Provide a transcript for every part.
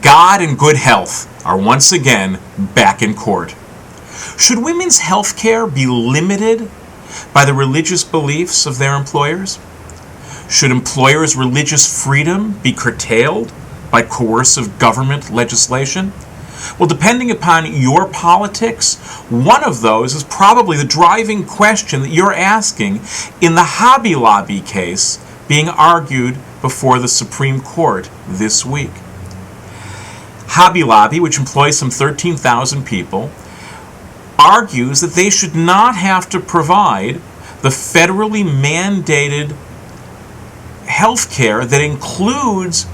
God and good health are once again back in court. Should women's health care be limited by the religious beliefs of their employers? Should employers' religious freedom be curtailed by coercive government legislation? Well, depending upon your politics, one of those is probably the driving question that you're asking in the Hobby Lobby case being argued before the Supreme Court this week. Hobby Lobby, which employs some 13,000 people, argues that they should not have to provide the federally mandated health care that includes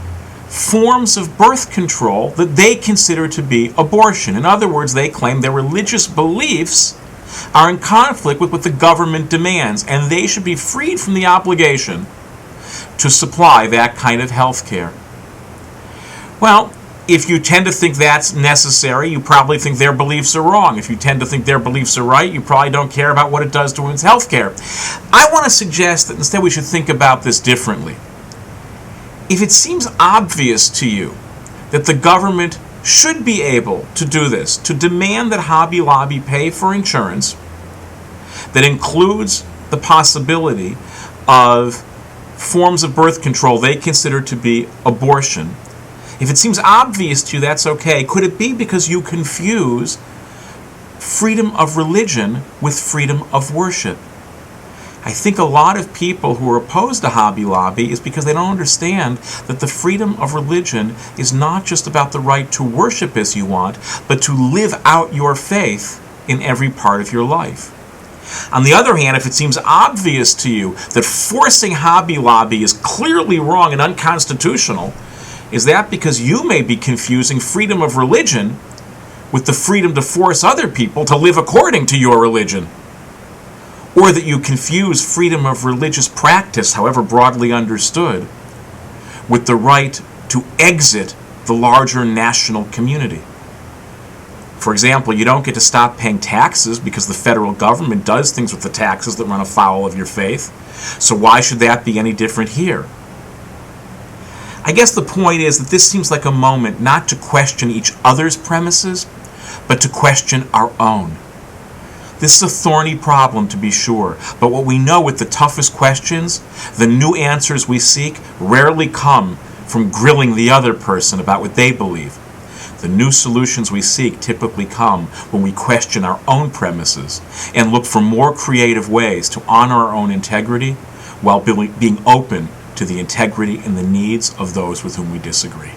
forms of birth control that they consider to be abortion. In other words, they claim their religious beliefs are in conflict with what the government demands, and they should be freed from the obligation to supply that kind of health care. Well, if you tend to think that's necessary, you probably think their beliefs are wrong. If you tend to think their beliefs are right, you probably don't care about what it does to women's health care. I want to suggest that instead we should think about this differently. If it seems obvious to you that the government should be able to do this, to demand that Hobby Lobby pay for insurance that includes the possibility of forms of birth control they consider to be abortion, if it seems obvious to you, that's okay. Could it be because you confuse freedom of religion with freedom of worship? I think a lot of people who are opposed to Hobby Lobby is because they don't understand that the freedom of religion is not just about the right to worship as you want, but to live out your faith in every part of your life. On the other hand, if it seems obvious to you that forcing Hobby Lobby is clearly wrong and unconstitutional, is that because you may be confusing freedom of religion with the freedom to force other people to live according to your religion? Or that you confuse freedom of religious practice, however broadly understood, with the right to exit the larger national community. For example, you don't get to stop paying taxes because the federal government does things with the taxes that run afoul of your faith. So why should that be any different here? I guess the point is that this seems like a moment not to question each other's premises, but to question our own. This is a thorny problem, to be sure, but what we know with the toughest questions, the new answers we seek rarely come from grilling the other person about what they believe. The new solutions we seek typically come when we question our own premises and look for more creative ways to honor our own integrity while being open to the integrity and the needs of those with whom we disagree.